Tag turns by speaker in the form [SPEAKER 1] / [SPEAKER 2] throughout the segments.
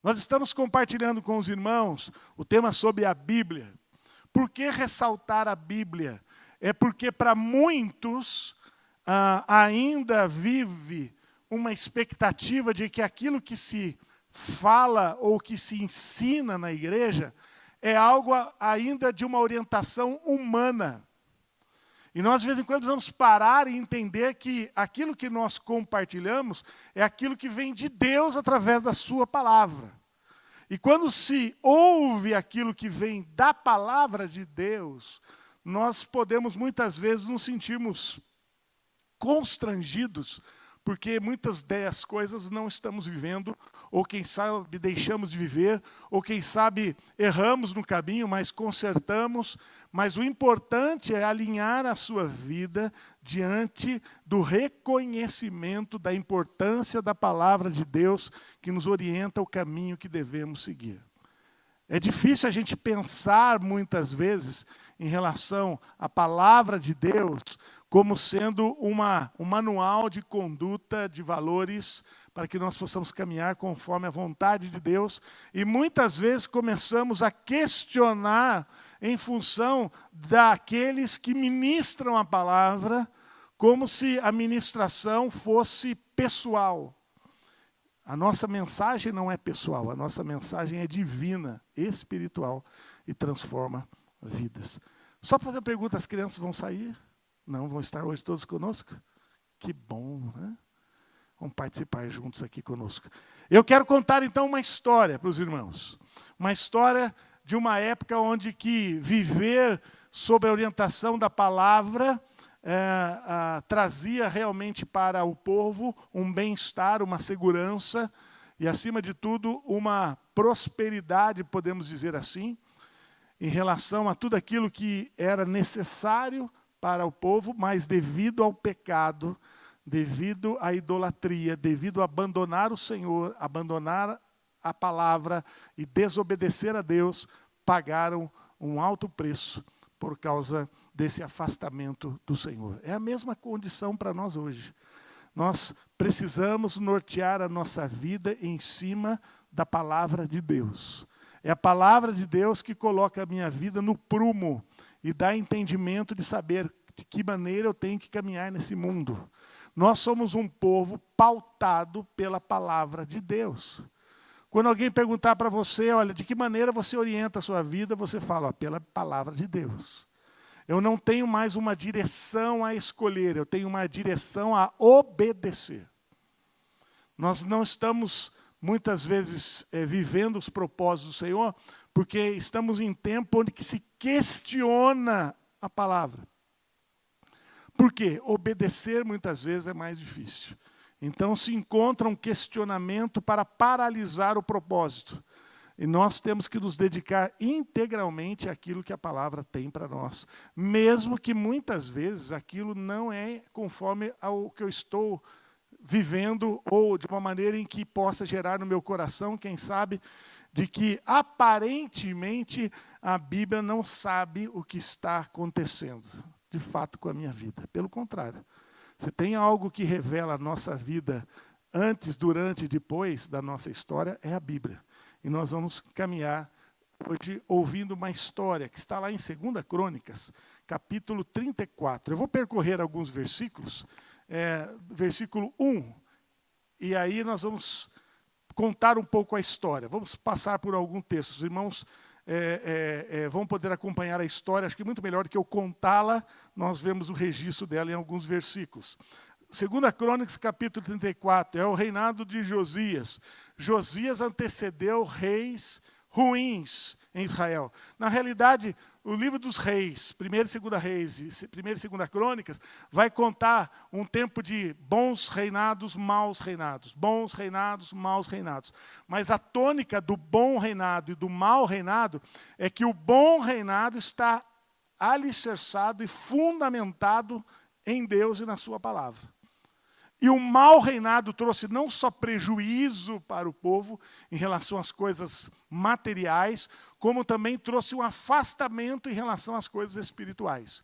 [SPEAKER 1] Nós estamos compartilhando com os irmãos o tema sobre a Bíblia. Por que ressaltar a Bíblia? É porque para muitos ainda vive uma expectativa de que aquilo que se fala ou que se ensina na igreja é algo ainda de uma orientação humana. E nós, de vez em quando, precisamos parar e entender que aquilo que nós compartilhamos é aquilo que vem de Deus através da sua palavra. E quando se ouve aquilo que vem da palavra de Deus, nós podemos muitas vezes nos sentirmos constrangidos, porque muitas das coisas não estamos vivendo, ou quem sabe deixamos de viver, ou quem sabe erramos no caminho, mas consertamos. Mas o importante é alinhar a sua vida diante do reconhecimento da importância da palavra de Deus que nos orienta o caminho que devemos seguir. É difícil a gente pensar muitas vezes em relação à palavra de Deus como sendo um manual de conduta, de valores, para que nós possamos caminhar conforme a vontade de Deus. E muitas vezes começamos a questionar em função daqueles que ministram a palavra, como se a ministração fosse pessoal. A nossa mensagem não é pessoal, a nossa mensagem é divina, espiritual, e transforma vidas. Só para fazer uma pergunta, as crianças vão sair? Não, vão estar hoje todos conosco? Que bom, né? Vamos participar juntos aqui conosco. Eu quero contar, então, uma história para os irmãos. Uma história de uma época onde que viver sob a orientação da palavra trazia realmente para o povo um bem-estar, uma segurança e, acima de tudo, uma prosperidade, podemos dizer assim, em relação a tudo aquilo que era necessário para o povo, mas devido ao pecado, devido à idolatria, devido a abandonar o Senhor, abandonar a palavra e desobedecer a Deus, pagaram um alto preço por causa desse afastamento do Senhor. É a mesma condição para nós hoje. Nós precisamos nortear a nossa vida em cima da palavra de Deus. É a palavra de Deus que coloca a minha vida no prumo e dá entendimento de saber de que maneira eu tenho que caminhar nesse mundo. Nós somos um povo pautado pela palavra de Deus. Quando alguém perguntar para você, olha, de que maneira você orienta a sua vida, você fala, pela palavra de Deus. Eu não tenho mais uma direção a escolher, eu tenho uma direção a obedecer. Nós não estamos, muitas vezes, vivendo os propósitos do Senhor, porque estamos em tempo onde que se questiona a palavra. Por quê? Obedecer, muitas vezes, é mais difícil. Então, se encontra um questionamento para paralisar o propósito. E nós temos que nos dedicar integralmente àquilo que a palavra tem para nós. Mesmo que, muitas vezes, aquilo não é conforme ao que eu estou vivendo, ou de uma maneira em que possa gerar no meu coração, quem sabe, de que, aparentemente, a Bíblia não sabe o que está acontecendo, de fato, com a minha vida. Pelo contrário. Se tem algo que revela a nossa vida antes, durante e depois da nossa história, é a Bíblia. E nós vamos caminhar hoje ouvindo uma história que está lá em 2 Crônicas, capítulo 34. Eu vou percorrer alguns versículos, versículo 1, e aí nós vamos contar um pouco a história. Vamos passar por algum texto. Os irmãos vão poder acompanhar a história, acho que muito melhor do que eu contá-la, nós vemos o registro dela em alguns versículos. 2 Crônicas, capítulo 34, é o reinado de Josias. Josias antecedeu reis ruins em Israel. Na realidade, o livro dos reis, 1ª e 2ª Reis, 1ª e 2ª Crônicas, vai contar um tempo de bons reinados, maus reinados. Bons reinados, maus reinados. Mas a tônica do bom reinado e do mau reinado é que o bom reinado está alicerçado e fundamentado em Deus e na sua palavra. E o mau reinado trouxe não só prejuízo para o povo em relação às coisas materiais, como também trouxe um afastamento em relação às coisas espirituais.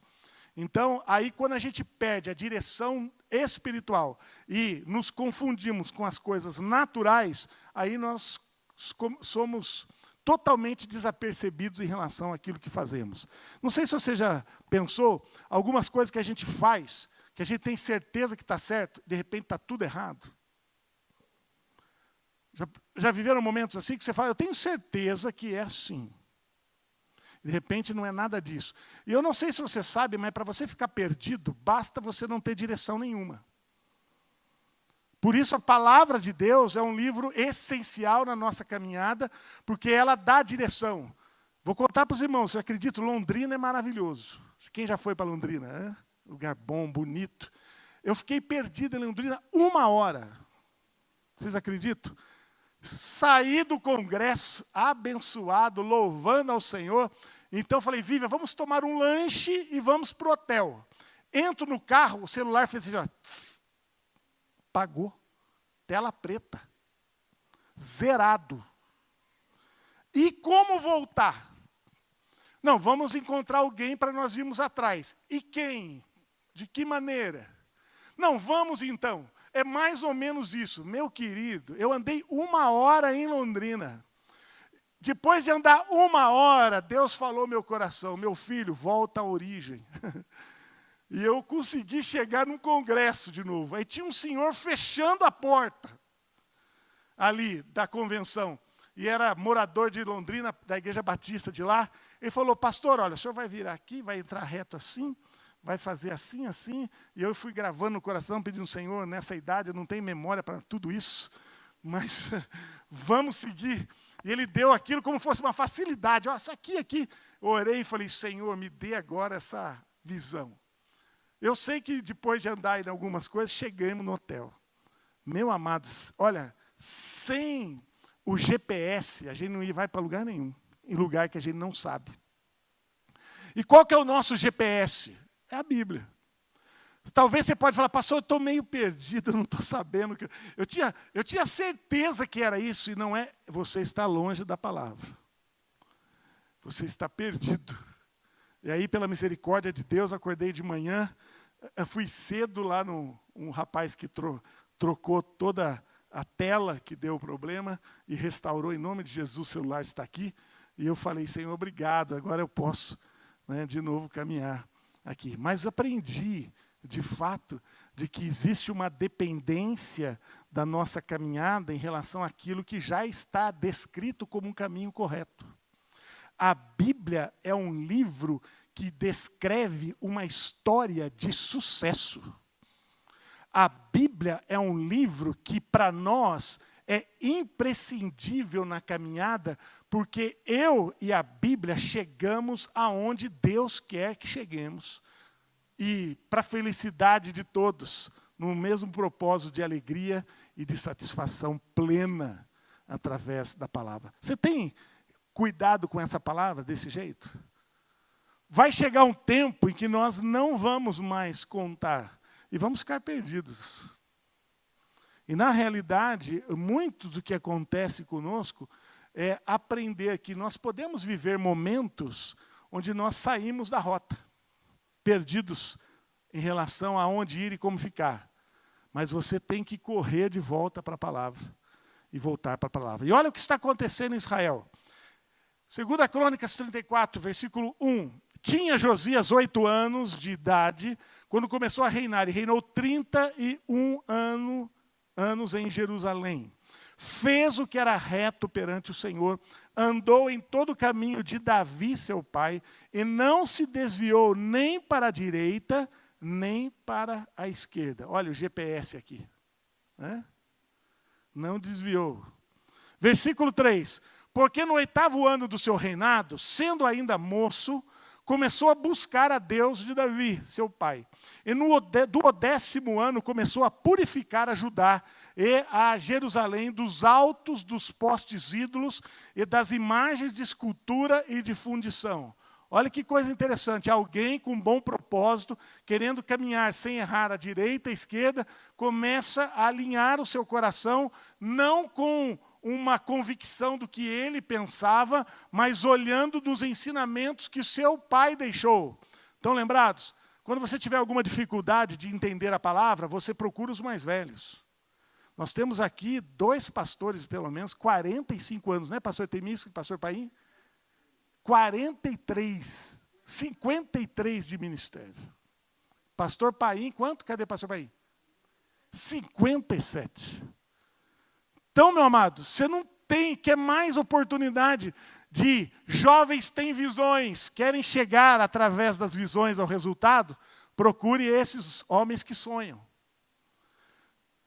[SPEAKER 1] Então, aí quando a gente perde a direção espiritual e nos confundimos com as coisas naturais, aí nós somos totalmente desapercebidos em relação àquilo que fazemos. Não sei se você já pensou, algumas coisas que a gente faz, que a gente tem certeza que está certo, de repente está tudo errado. Já viveram momentos assim que você fala, eu tenho certeza que é assim. De repente não é nada disso. E eu não sei se você sabe, mas para você ficar perdido, basta você não ter direção nenhuma. Por isso a palavra de Deus é um livro essencial na nossa caminhada, porque ela dá direção. Vou contar para os irmãos, eu acredito, Londrina é maravilhoso. Quem já foi para Londrina? Hein? Lugar bom, bonito. Eu fiquei perdido em Londrina 1 hora. Vocês acreditam? Saí do congresso abençoado, louvando ao Senhor. Então falei, Vivian, vamos tomar um lanche e vamos para o hotel. Entro no carro, o celular fez assim, ó, tss, apagou. Tela preta. Zerado. E como voltar? Não, vamos encontrar alguém para nós irmos atrás. E quem? De que maneira? Não, vamos então. É mais ou menos isso. Meu querido, eu andei 1 hora em Londrina. Depois de andar 1 hora, Deus falou ao meu coração, meu filho, volta à origem. E eu consegui chegar num congresso de novo. Aí tinha um senhor fechando a porta ali da convenção. E era morador de Londrina, da Igreja Batista de lá. Ele falou, pastor, olha, o senhor vai vir aqui, vai entrar reto assim, vai fazer assim, assim. E eu fui gravando no coração, pedindo, Senhor, nessa idade eu não tenho memória para tudo isso, mas vamos seguir. E ele deu aquilo como fosse uma facilidade. Ó, isso aqui. Eu orei e falei, Senhor, me dê agora essa visão. Eu sei que depois de andar em algumas coisas, chegamos no hotel. Meu amado, olha, sem o GPS, a gente não vai para lugar nenhum. Em lugar que a gente não sabe. E qual que é o nosso GPS? É a Bíblia. Talvez você pode falar, pastor, eu estou meio perdido, eu não estou sabendo. Eu tinha certeza que era isso, e não é. Você está longe da palavra. Você está perdido. E aí, pela misericórdia de Deus, acordei de manhã, fui cedo lá um rapaz que trocou toda a tela que deu o problema e restaurou, em nome de Jesus, o celular está aqui. E eu falei, Senhor, obrigado, agora eu posso, né, de novo caminhar aqui. Mas aprendi, de fato, de que existe uma dependência da nossa caminhada em relação àquilo que já está descrito como um caminho correto. A Bíblia é um livro que descreve uma história de sucesso. A Bíblia é um livro que, para nós, é imprescindível na caminhada, porque eu e a Bíblia chegamos aonde Deus quer que cheguemos. E para a felicidade de todos, no mesmo propósito de alegria e de satisfação plena através da palavra. Você tem cuidado com essa palavra desse jeito? Vai chegar um tempo em que nós não vamos mais contar e vamos ficar perdidos. E, na realidade, muito do que acontece conosco é aprender que nós podemos viver momentos onde nós saímos da rota, perdidos em relação a onde ir e como ficar. Mas você tem que correr de volta para a palavra e voltar para a palavra. E olha o que está acontecendo em Israel. 2 Crônicas 34, versículo 1. Tinha Josias 8 anos de idade quando começou a reinar, e reinou 31 anos em Jerusalém. Fez o que era reto perante o Senhor, andou em todo o caminho de Davi, seu pai, e não se desviou nem para a direita, nem para a esquerda. Olha o GPS aqui. Né? Não desviou. Versículo 3. Porque no 8º ano do seu reinado, sendo ainda moço, começou a buscar a Deus de Davi, seu pai. E do 10º ano começou a purificar a Judá e a Jerusalém dos altos dos postes ídolos e das imagens de escultura e de fundição. Olha que coisa interessante, alguém com bom propósito, querendo caminhar sem errar à direita e à esquerda, começa a alinhar o seu coração, não com uma convicção do que ele pensava, mas olhando dos ensinamentos que seu pai deixou. Estão lembrados? Quando você tiver alguma dificuldade de entender a palavra, você procura os mais velhos. Nós temos aqui 2 pastores, pelo menos, 45 anos, né, pastor Temisco e pastor Paim? 43, 53 de ministério. Pastor Paim, quanto? Cadê pastor Paim? 57. Então, meu amado, você não quer mais oportunidade de jovens têm visões, querem chegar através das visões ao resultado, procure esses homens que sonham.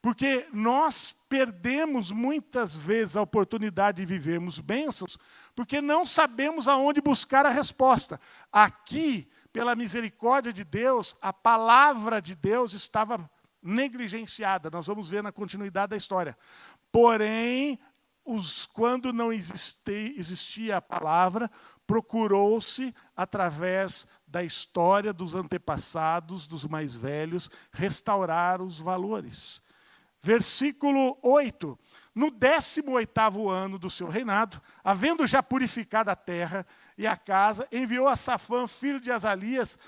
[SPEAKER 1] Porque nós perdemos muitas vezes a oportunidade de vivermos bênçãos, porque não sabemos aonde buscar a resposta. Aqui, pela misericórdia de Deus, a palavra de Deus estava negligenciada. Nós vamos ver na continuidade da história. Porém, quando não existia a palavra, procurou-se, através da história dos antepassados, dos mais velhos, restaurar os valores. Versículo 8. No 18º ano do seu reinado, havendo já purificado a terra e a casa, enviou a Safã, filho de Azalias,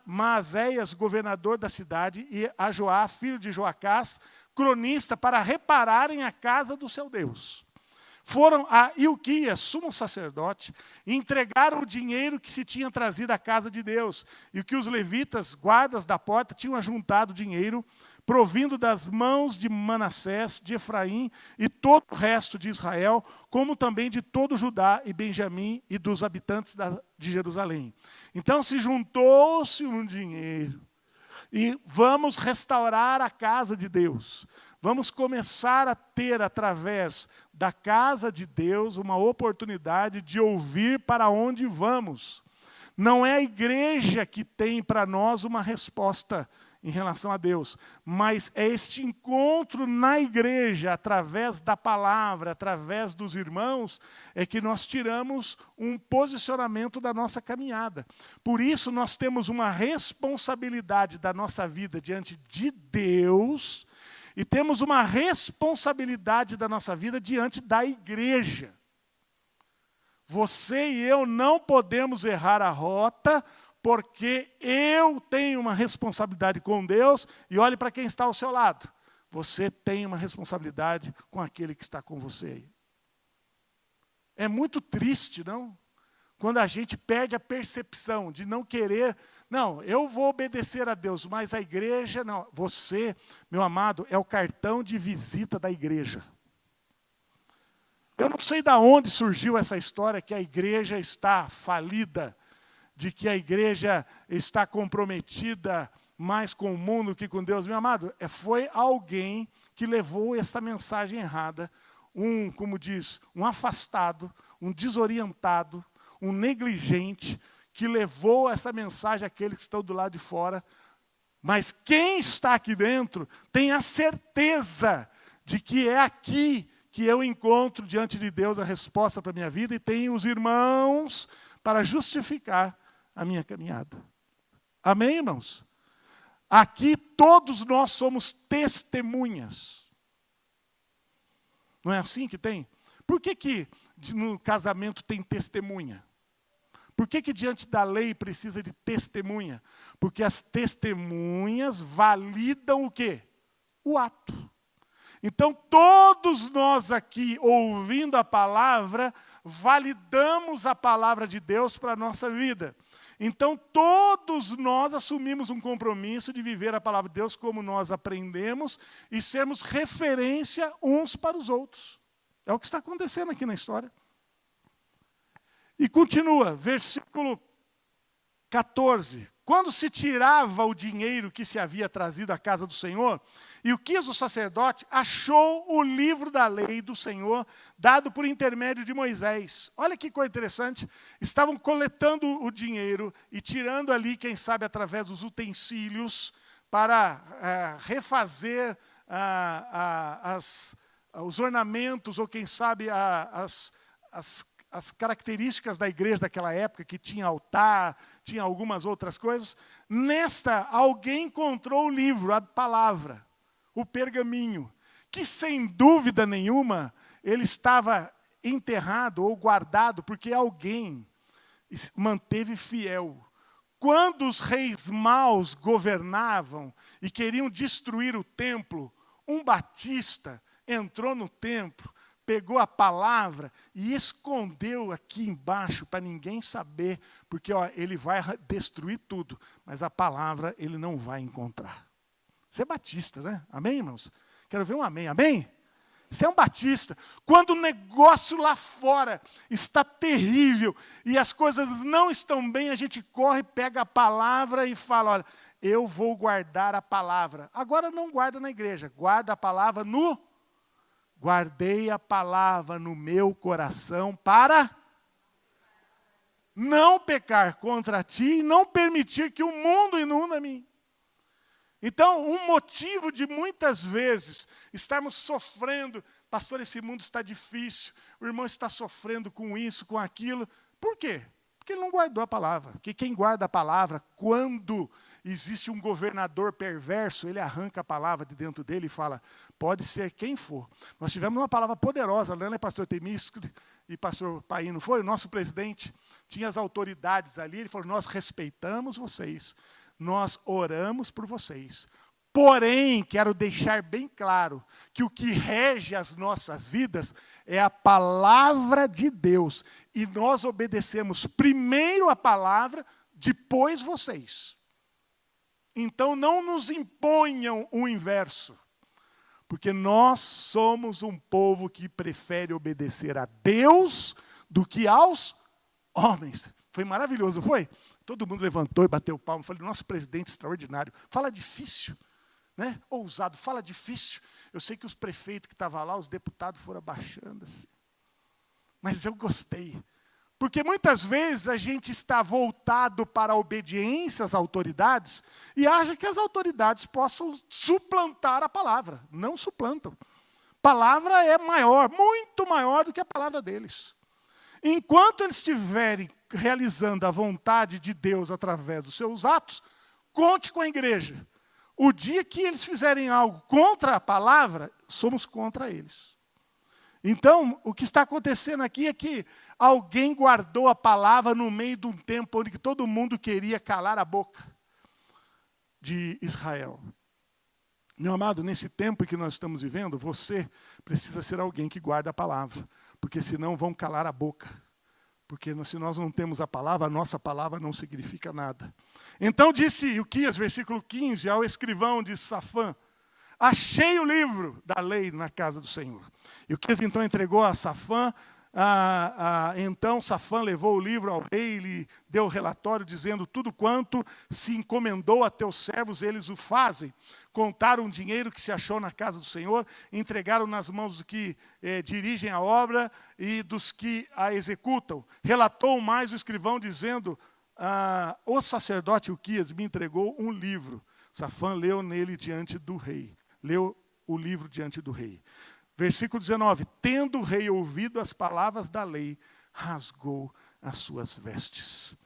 [SPEAKER 1] Maazéias, governador da cidade, e a Joá, filho de Joacás, cronista, para repararem a casa do seu Deus. Foram a Ilquias, sumo sacerdote, e entregaram o dinheiro que se tinha trazido à casa de Deus, e o que os levitas, guardas da porta, tinham ajuntado dinheiro, provindo das mãos de Manassés, de Efraim e todo o resto de Israel, como também de todo Judá e Benjamim e dos habitantes de Jerusalém. Então se juntou-se um dinheiro e vamos restaurar a casa de Deus. Vamos começar a ter, através da casa de Deus, uma oportunidade de ouvir para onde vamos. Não é a igreja que tem para nós uma resposta em relação a Deus, mas é este encontro na igreja, através da palavra, através dos irmãos, é que nós tiramos um posicionamento da nossa caminhada. Por isso, nós temos uma responsabilidade da nossa vida diante de Deus, e temos uma responsabilidade da nossa vida diante da igreja. Você e eu não podemos errar a rota, porque eu tenho uma responsabilidade com Deus, e olhe para quem está ao seu lado. Você tem uma responsabilidade com aquele que está com você aí. É muito triste, não? Quando a gente perde a percepção de não querer, não, eu vou obedecer a Deus, mas a igreja, não. Você, meu amado, é o cartão de visita da igreja. Eu não sei de onde surgiu essa história que a igreja está falida, de que a igreja está comprometida mais com o mundo que com Deus. Meu amado, foi alguém que levou essa mensagem errada, como diz, um afastado, um desorientado, um negligente, que levou essa mensagem àqueles que estão do lado de fora. Mas quem está aqui dentro tem a certeza de que é aqui que eu encontro diante de Deus a resposta para a minha vida, e tenho os irmãos para justificar a minha caminhada. Amém, irmãos? Aqui todos nós somos testemunhas. Não é assim que tem? Por que no casamento tem testemunha? Por que diante da lei precisa de testemunha? Porque as testemunhas validam o quê? O ato. Então, todos nós aqui, ouvindo a palavra, validamos a palavra de Deus para a nossa vida. Então, todos nós assumimos um compromisso de viver a palavra de Deus como nós aprendemos e sermos referência uns para os outros. É o que está acontecendo aqui na história. E continua, versículo 14. Quando se tirava o dinheiro que se havia trazido à casa do Senhor, e o Ilquias, o sacerdote, achou o livro da lei do Senhor, dado por intermédio de Moisés. Olha que coisa interessante. Estavam coletando o dinheiro e tirando ali, quem sabe, através dos utensílios, para refazer os ornamentos, ou quem sabe as características da igreja daquela época, que tinha altar, tinha algumas outras coisas. Alguém encontrou o livro, a palavra, o pergaminho, que sem dúvida nenhuma ele estava enterrado ou guardado, porque alguém manteve fiel. Quando os reis maus governavam e queriam destruir o templo, um batista entrou no templo, pegou a palavra e escondeu aqui embaixo para ninguém saber, porque ele vai destruir tudo, mas a palavra ele não vai encontrar. Você é batista, né? Amém, irmãos? Quero ver um amém. Amém? Você é um batista. Quando o negócio lá fora está terrível e as coisas não estão bem, a gente corre, pega a palavra e fala, olha, eu vou guardar a palavra. Agora não guarda na igreja, guarda a palavra no... Guardei a palavra no meu coração para não pecar contra ti e não permitir que o mundo inunda a mim. Então, um motivo de muitas vezes estarmos sofrendo, pastor, esse mundo está difícil, o irmão está sofrendo com isso, com aquilo. Por quê? Porque ele não guardou a palavra. Porque quem guarda a palavra, quando existe um governador perverso, ele arranca a palavra de dentro dele e fala, pode ser quem for. Nós tivemos uma palavra poderosa, né, pastor Temísco e pastor Paino, foi o nosso presidente, tinha as autoridades ali, ele falou, nós respeitamos vocês, nós oramos por vocês. Porém, quero deixar bem claro que o que rege as nossas vidas é a palavra de Deus. E nós obedecemos primeiro a palavra, depois vocês. Então não nos imponham o inverso. Porque nós somos um povo que prefere obedecer a Deus do que aos homens. Foi maravilhoso, foi? Todo mundo levantou e bateu palma. Falei, nosso presidente extraordinário. Fala difícil. Né? Ousado, fala difícil. Eu sei que os prefeitos que estavam lá, os deputados foram abaixando assim. Mas eu gostei. Porque muitas vezes a gente está voltado para a obediência às autoridades e acha que as autoridades possam suplantar a palavra. Não suplantam. Palavra é maior, muito maior do que a palavra deles. Enquanto eles estiverem realizando a vontade de Deus através dos seus atos, conte com a igreja. O dia que eles fizerem algo contra a palavra, somos contra eles. Então, o que está acontecendo aqui é que alguém guardou a palavra no meio de um tempo onde todo mundo queria calar a boca de Israel. Meu amado, nesse tempo que nós estamos vivendo, você precisa ser alguém que guarda a palavra, porque senão vão calar a boca. Porque se nós não temos a palavra, a nossa palavra não significa nada. Então disse Ilquias, versículo 15, ao escrivão de Safã, achei o livro da lei na casa do Senhor. Ilquias então entregou a Safã, então Safã levou o livro ao rei e lhe deu o relatório dizendo tudo quanto se encomendou a teus servos, eles o fazem. Contaram o dinheiro que se achou na casa do Senhor, entregaram nas mãos dos que dirigem a obra e dos que a executam. Relatou mais o escrivão dizendo, o sacerdote Ilquias me entregou um livro. Safã leu nele diante do rei. Leu o livro diante do rei. Versículo 19, tendo o rei ouvido as palavras da lei, rasgou as suas vestes.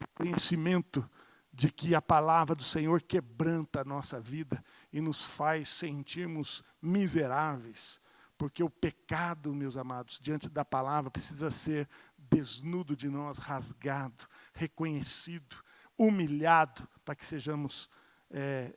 [SPEAKER 1] O conhecimento de que a palavra do Senhor quebranta a nossa vida e nos faz sentirmos miseráveis, porque o pecado, meus amados, diante da palavra precisa ser desnudo de nós, rasgado, reconhecido, humilhado, para que sejamos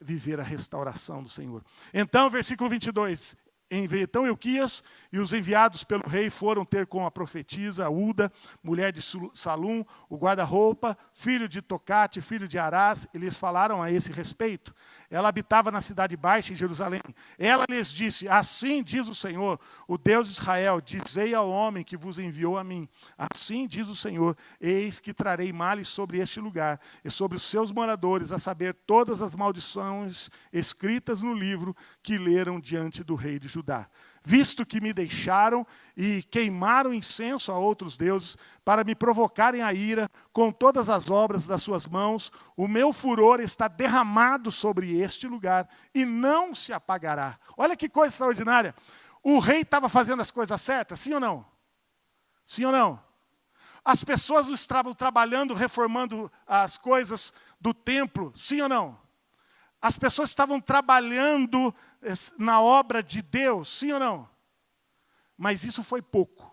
[SPEAKER 1] viver a restauração do Senhor. Então, versículo 22, então Ilquias e os enviados pelo rei foram ter com a profetisa Uda, mulher de Salum, o guarda-roupa, filho de Tocate, filho de Arás, e lhes falaram a esse respeito. Ela habitava na cidade baixa em Jerusalém. Ela lhes disse, assim diz o Senhor, o Deus de Israel, dizei ao homem que vos enviou a mim, assim diz o Senhor, eis que trarei males sobre este lugar e sobre os seus moradores, a saber todas as maldições escritas no livro que leram diante do rei de Judá. Visto que me deixaram e queimaram incenso a outros deuses, para me provocarem a ira com todas as obras das suas mãos, o meu furor está derramado sobre este lugar e não se apagará. Olha que coisa extraordinária. O rei estava fazendo as coisas certas, sim ou não? Sim ou não? As pessoas estavam trabalhando, reformando as coisas do templo, sim ou não? As pessoas estavam trabalhando na obra de Deus, sim ou não? Mas isso foi pouco.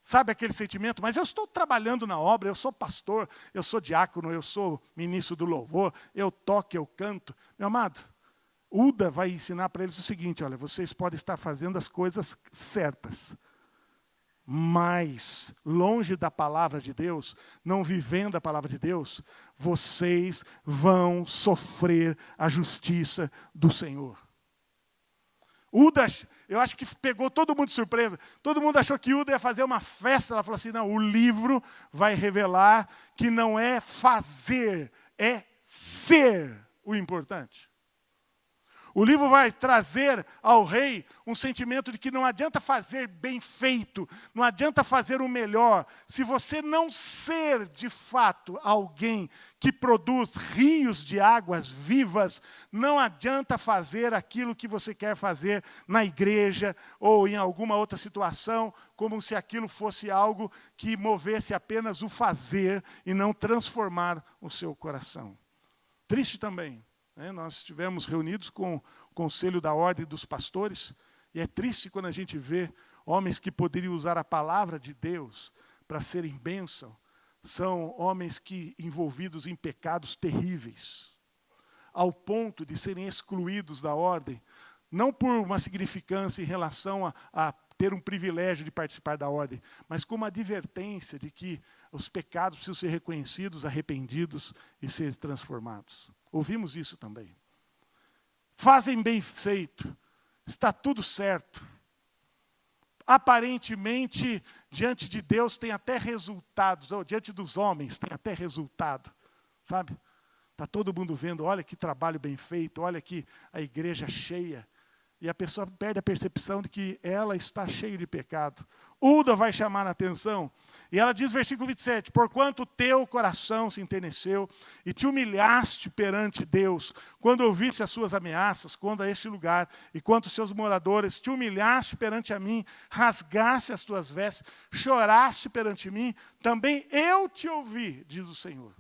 [SPEAKER 1] Sabe aquele sentimento? Mas eu estou trabalhando na obra, eu sou pastor, eu sou diácono, eu sou ministro do louvor, eu toco, eu canto. Meu amado, Uda vai ensinar para eles o seguinte: olha, vocês podem estar fazendo as coisas certas, mas longe da palavra de Deus, não vivendo a palavra de Deus, vocês vão sofrer a justiça do Senhor. Uda, eu acho que pegou todo mundo de surpresa. Todo mundo achou que Uda ia fazer uma festa. Ela falou assim, não, o livro vai revelar que não é fazer, é ser o importante. O livro vai trazer ao rei um sentimento de que não adianta fazer bem feito, não adianta fazer o melhor, se você não ser, de fato, alguém que produz rios de águas vivas, não adianta fazer aquilo que você quer fazer na igreja ou em alguma outra situação, como se aquilo fosse algo que movesse apenas o fazer e não transformar o seu coração. Triste também. Nós estivemos reunidos com o Conselho da Ordem dos Pastores, e é triste quando a gente vê homens que poderiam usar a palavra de Deus para serem bênção, são homens que envolvidos em pecados terríveis, ao ponto de serem excluídos da ordem, não por uma significância em relação a ter um privilégio de participar da ordem, mas como advertência de que os pecados precisam ser reconhecidos, arrependidos e ser transformados. Ouvimos isso também. Fazem bem feito, está tudo certo. Aparentemente, diante de Deus tem até resultados, ou diante dos homens tem até resultado, sabe? Está todo mundo vendo, olha que trabalho bem feito, olha que a igreja cheia. E a pessoa perde a percepção de que ela está cheia de pecado. Uda vai chamar a atenção. E ela diz, versículo 27, porquanto o teu coração se enterneceu e te humilhaste perante Deus, quando ouviste as suas ameaças, quando a este lugar, e quanto os seus moradores, te humilhaste perante a mim, rasgaste as tuas vestes, choraste perante mim, também eu te ouvi, diz o Senhor.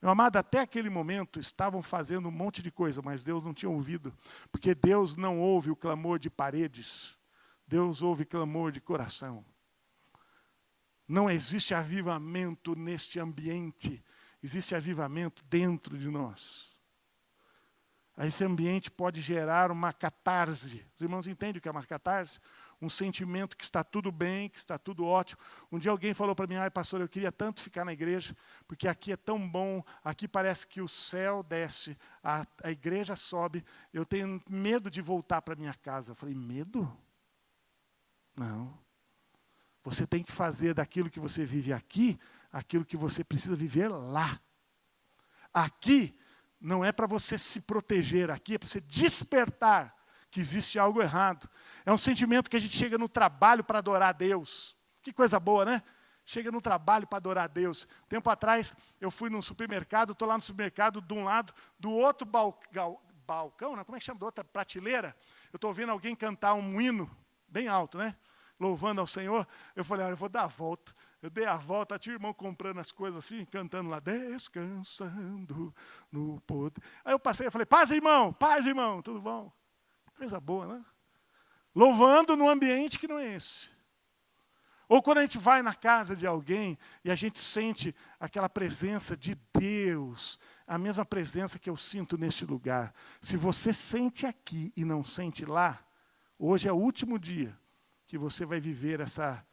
[SPEAKER 1] Meu amado, até aquele momento estavam fazendo um monte de coisa, mas Deus não tinha ouvido, porque Deus não ouve o clamor de paredes, Deus ouve clamor de coração. Não existe avivamento neste ambiente, existe avivamento dentro de nós. Esse ambiente pode gerar uma catarse. Os irmãos entendem o que é uma catarse? Um sentimento que está tudo bem, que está tudo ótimo. Um dia alguém falou para mim, ai pastor, eu queria tanto ficar na igreja, porque aqui é tão bom, aqui parece que o céu desce, a igreja sobe, eu tenho medo de voltar para minha casa. Eu falei, medo? Não. Você tem que fazer daquilo que você vive aqui, aquilo que você precisa viver lá. Aqui não é para você se proteger, aqui é para você despertar que existe algo errado. É um sentimento que a gente chega no trabalho para adorar a Deus. Que coisa boa, né? Chega no trabalho para adorar a Deus. Tempo atrás, eu fui num supermercado, estou lá no supermercado, de um lado, do outro balcão, né? Como é que chama? Da outra prateleira. Eu estou ouvindo alguém cantar um hino, bem alto, né? Louvando ao Senhor. Eu falei, eu vou dar a volta. Eu dei a volta, tinha o irmão comprando as coisas assim, cantando lá, descansando no poder. Aí eu passei, eu falei, paz, irmão, tudo bom? Coisa boa, né? Louvando num ambiente que não é esse. Ou quando a gente vai na casa de alguém e a gente sente aquela presença de Deus, a mesma presença que eu sinto neste lugar. Se você sente aqui e não sente lá, hoje é o último dia que você vai viver essa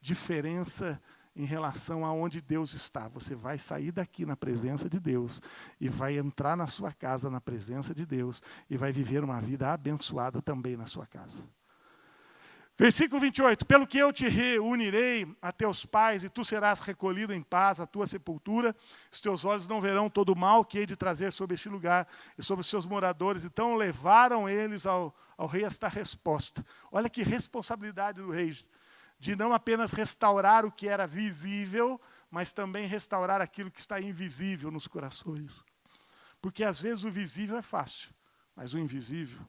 [SPEAKER 1] diferença em relação a onde Deus está. Você vai sair daqui na presença de Deus e vai entrar na sua casa na presença de Deus e vai viver uma vida abençoada também na sua casa. Versículo 28, pelo que eu te reunirei a teus pais e tu serás recolhido em paz à tua sepultura, os teus olhos não verão todo o mal que hei de trazer sobre este lugar e sobre os seus moradores. Então levaram eles ao rei esta resposta. Olha que responsabilidade do rei, de não apenas restaurar o que era visível, mas também restaurar aquilo que está invisível nos corações. Porque às vezes o visível é fácil, mas o invisível,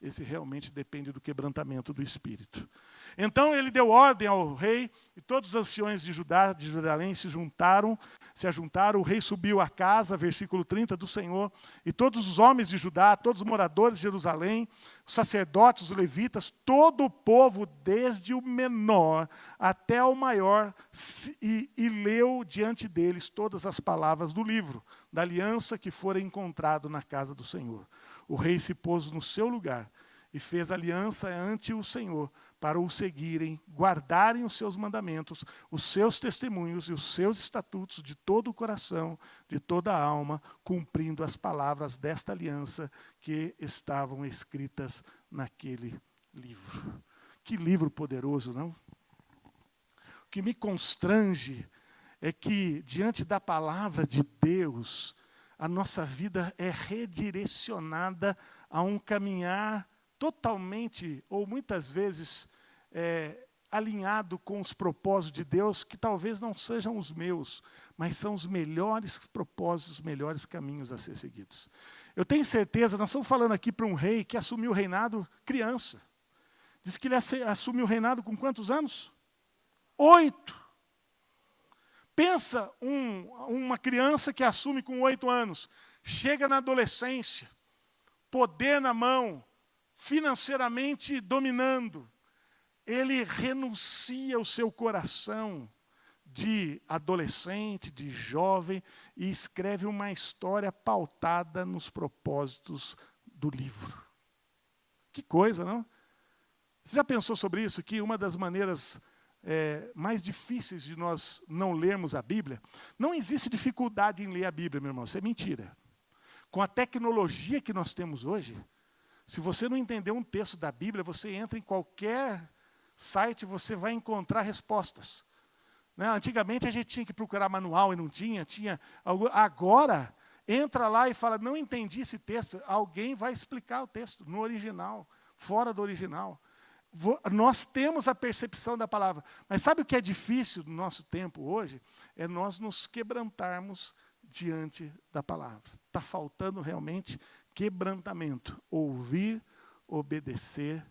[SPEAKER 1] esse realmente depende do quebrantamento do espírito. Então ele deu ordem ao rei, e todos os anciões de Judá, de Jerusalém, se juntaram se ajuntaram, o rei subiu à casa, versículo 30, do Senhor, e todos os homens de Judá, todos os moradores de Jerusalém, os sacerdotes, os levitas, todo o povo, desde o menor até o maior, e leu diante deles todas as palavras do livro, da aliança que fora encontrado na casa do Senhor. O rei se pôs no seu lugar e fez aliança ante o Senhor, para o seguirem, guardarem os seus mandamentos, os seus testemunhos e os seus estatutos de todo o coração, de toda a alma, cumprindo as palavras desta aliança que estavam escritas naquele livro. Que livro poderoso, não? O que me constrange é que, diante da palavra de Deus, a nossa vida é redirecionada a um caminhar totalmente, ou muitas vezes, alinhado com os propósitos de Deus, que talvez não sejam os meus, mas são os melhores propósitos, os melhores caminhos a ser seguidos. Eu tenho certeza, nós estamos falando aqui para um rei que assumiu o reinado criança. Diz que ele assumiu o reinado com quantos anos? 8. Pensa uma criança que assume com 8 anos, chega na adolescência, poder na mão, financeiramente dominando, ele renuncia o seu coração de adolescente, de jovem, e escreve uma história pautada nos propósitos do livro. Que coisa, não? Você já pensou sobre isso? Que uma das maneiras mais difíceis de nós não lermos a Bíblia, não existe dificuldade em ler a Bíblia, meu irmão, isso é mentira. Com a tecnologia que nós temos hoje, se você não entender um texto da Bíblia, você entra em qualquer site, você vai encontrar respostas. Né? Antigamente a gente tinha que procurar manual e não tinha. Agora, entra lá e fala, não entendi esse texto, alguém vai explicar o texto no original, fora do original. Nós temos a percepção da palavra. Mas sabe o que é difícil no nosso tempo hoje? É nós nos quebrantarmos diante da palavra. Está faltando realmente quebrantamento, ouvir, obedecer,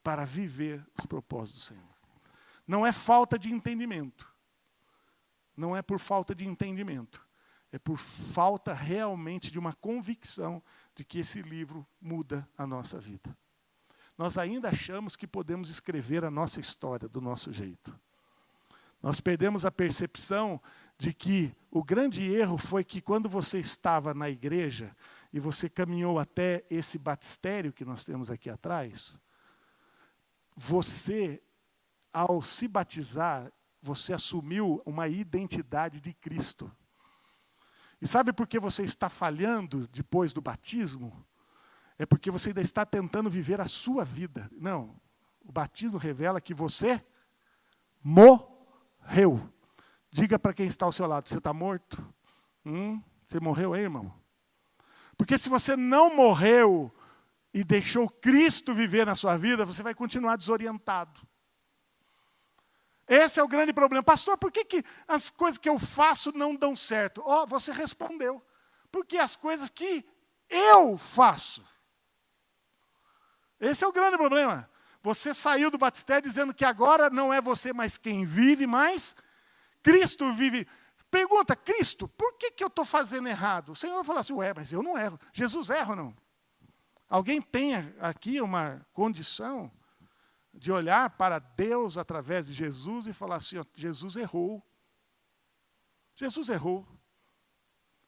[SPEAKER 1] para viver os propósitos do Senhor. Não é falta de entendimento. Não é por falta de entendimento. É por falta realmente de uma convicção de que esse livro muda a nossa vida. Nós ainda achamos que podemos escrever a nossa história do nosso jeito. Nós perdemos a percepção de que o grande erro foi que quando você estava na igreja e você caminhou até esse batistério que nós temos aqui atrás, você, ao se batizar, você assumiu uma identidade de Cristo. E sabe por que você está falhando depois do batismo? É porque você ainda está tentando viver a sua vida. Não, o batismo revela que você morreu. Diga para quem está ao seu lado, você está morto? Você morreu aí, irmão? Porque se você não morreu e deixou Cristo viver na sua vida, você vai continuar desorientado. Esse é o grande problema. Pastor, por que as coisas que eu faço não dão certo? Você respondeu. Porque as coisas que eu faço. Esse é o grande problema. Você saiu do batistério dizendo que agora não é você mais quem vive, mas Cristo vive. Pergunta, Cristo, por que eu estou fazendo errado? O Senhor fala assim, mas eu não erro. Jesus erra ou não? Alguém tem aqui uma condição de olhar para Deus através de Jesus e falar assim, Jesus errou. Jesus errou.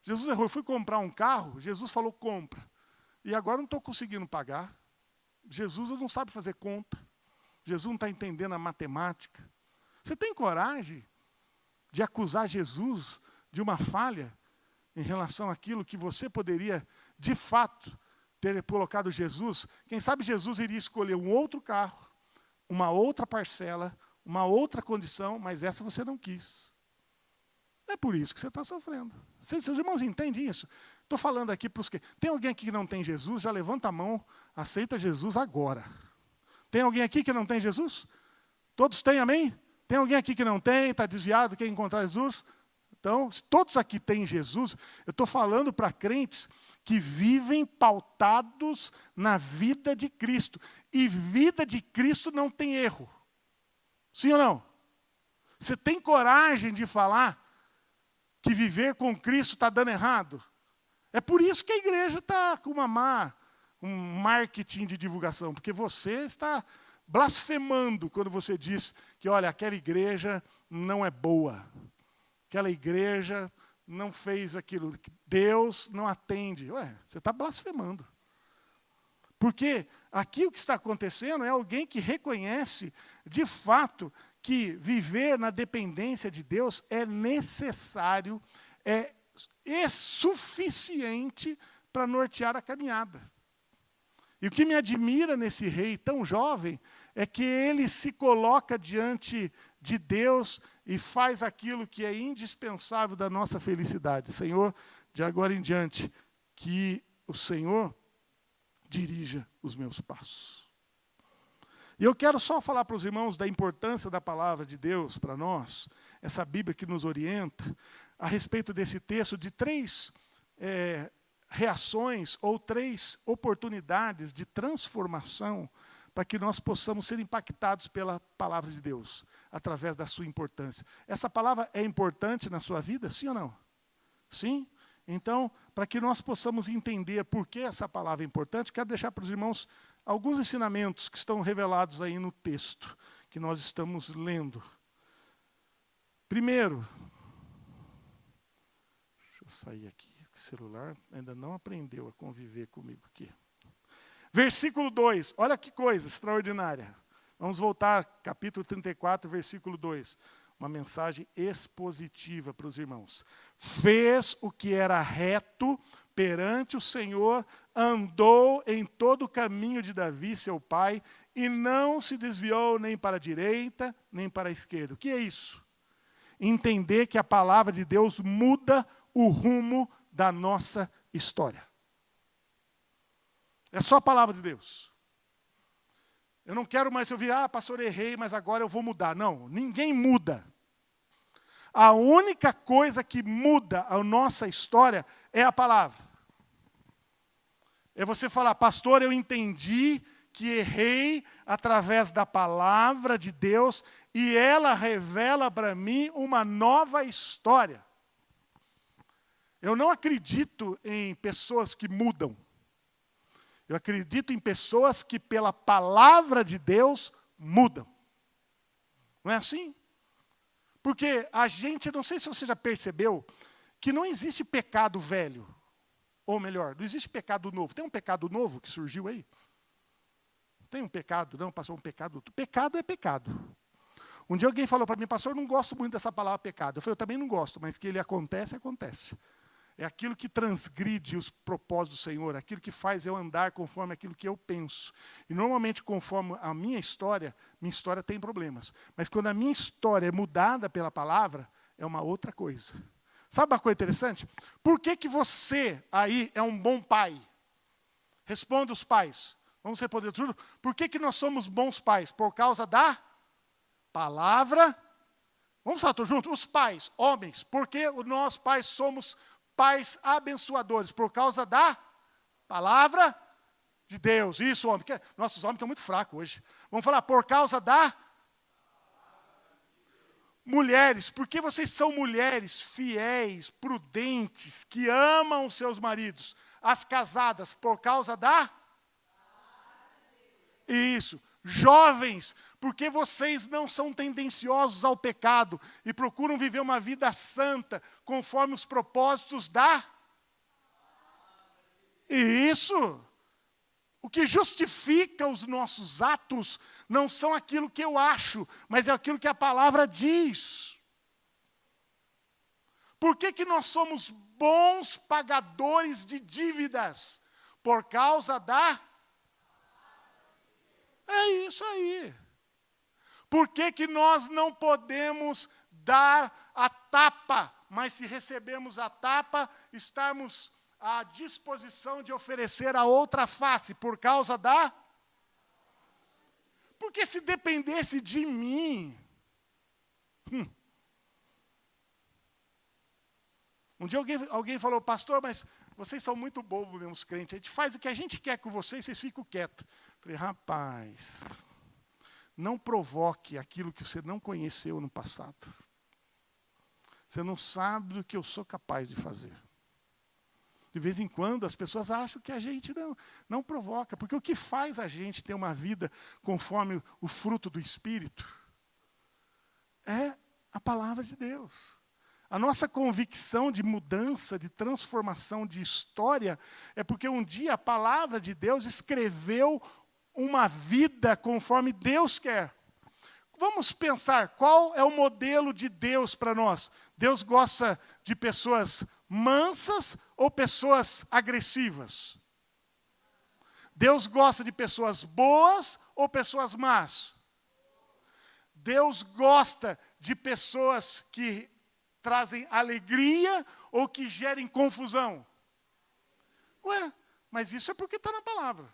[SPEAKER 1] Jesus errou. Eu fui comprar um carro, Jesus falou, compra. E agora não estou conseguindo pagar. Jesus não sabe fazer conta. Jesus não está entendendo a matemática. Você tem coragem de acusar Jesus de uma falha em relação àquilo que você poderia, de fato, ter colocado Jesus? Quem sabe Jesus iria escolher um outro carro, uma outra parcela, uma outra condição, mas essa você não quis. É por isso que você está sofrendo. Seus irmãos entendem isso? Estou falando aqui para os que... Tem alguém aqui que não tem Jesus? Já levanta a mão, aceita Jesus agora. Tem alguém aqui que não tem Jesus? Todos têm, amém? Tem alguém aqui que não tem, está desviado, quer encontrar Jesus? Então, se todos aqui têm Jesus, eu estou falando para crentes que vivem pautados na vida de Cristo. E vida de Cristo não tem erro. Sim ou não? Você tem coragem de falar que viver com Cristo está dando errado. É por isso que a igreja está com um marketing de divulgação, porque você está blasfemando quando você diz que, olha, aquela igreja não é boa, aquela igreja não fez aquilo, Deus não atende. Ué, você está blasfemando. Porque aqui o que está acontecendo é alguém que reconhece, de fato, que viver na dependência de Deus é necessário, é suficiente para nortear a caminhada. E o que me admira nesse rei tão jovem é que ele se coloca diante de Deus e faz aquilo que é indispensável da nossa felicidade. Senhor, de agora em diante, que o Senhor dirija os meus passos. E eu quero só falar para os irmãos da importância da palavra de Deus para nós, essa Bíblia que nos orienta, a respeito desse texto, de 3 reações ou 3 oportunidades de transformação para que nós possamos ser impactados pela palavra de Deus, através da sua importância. Essa palavra é importante na sua vida, sim ou não? Sim? Então, para que nós possamos entender por que essa palavra é importante, quero deixar para os irmãos alguns ensinamentos que estão revelados aí no texto que nós estamos lendo. Primeiro, deixa eu sair aqui, o celular ainda não aprendeu a conviver comigo aqui. Versículo 2, olha que coisa extraordinária. Vamos voltar, capítulo 34, versículo 2. Uma mensagem expositiva para os irmãos. Fez o que era reto perante o Senhor, andou em todo o caminho de Davi, seu pai, e não se desviou nem para a direita, nem para a esquerda. O que é isso? Entender que a palavra de Deus muda o rumo da nossa história. É só a palavra de Deus. Eu não quero mais ouvir, pastor, errei, mas agora eu vou mudar. Não, ninguém muda. A única coisa que muda a nossa história é a palavra. É você falar, pastor, eu entendi que errei através da palavra de Deus e ela revela para mim uma nova história. Eu não acredito em pessoas que mudam. Eu acredito em pessoas que, pela palavra de Deus, mudam. Não é assim? Porque a gente, não sei se você já percebeu, que não existe pecado velho. Ou melhor, não existe pecado novo. Tem um pecado novo que surgiu aí? Tem um pecado, não, pastor, um pecado. Pecado é pecado. Um dia alguém falou para mim, pastor, eu não gosto muito dessa palavra pecado. Eu falei, eu também não gosto, mas que ele acontece, acontece. É aquilo que transgride os propósitos do Senhor, aquilo que faz eu andar conforme aquilo que eu penso. E normalmente, conforme a minha história tem problemas. Mas quando a minha história é mudada pela palavra, é uma outra coisa. Sabe uma coisa interessante? Por que você aí é um bom pai? Responda os pais. Vamos responder tudo. Por que nós somos bons pais? Por causa da palavra. Vamos falar todos juntos? Os pais, homens. Por que nós pais somos pais abençoadores? Por causa da palavra de Deus. Isso, homem. Nossos homens estão muito fracos hoje. Vamos falar, por causa da mulheres. Porque vocês são mulheres fiéis, prudentes, que amam os seus maridos. As casadas, por causa da isso. Jovens, porque vocês não são tendenciosos ao pecado e procuram viver uma vida santa, conforme os propósitos da... Isso. O que justifica os nossos atos não são aquilo que eu acho, mas é aquilo que a palavra diz. Por que nós somos bons pagadores de dívidas? Por causa da... É isso aí. Por que nós não podemos dar a tapa, mas se recebermos a tapa, estarmos à disposição de oferecer a outra face, por causa da... Porque se dependesse de mim... Um dia alguém falou, pastor, mas vocês são muito bobos, meus crentes, a gente faz o que a gente quer com vocês, vocês ficam quietos. Falei, rapaz, não provoque aquilo que você não conheceu no passado. Você não sabe do que eu sou capaz de fazer. De vez em quando, as pessoas acham que a gente não provoca, porque o que faz a gente ter uma vida conforme o fruto do Espírito é a palavra de Deus. A nossa convicção de mudança, de transformação, de história, é porque um dia a palavra de Deus escreveu uma vida conforme Deus quer. Vamos pensar, qual é o modelo de Deus para nós? Deus gosta de pessoas mansas ou pessoas agressivas? Deus gosta de pessoas boas ou pessoas más? Deus gosta de pessoas que trazem alegria ou que gerem confusão? Ué, mas isso é porque está na palavra.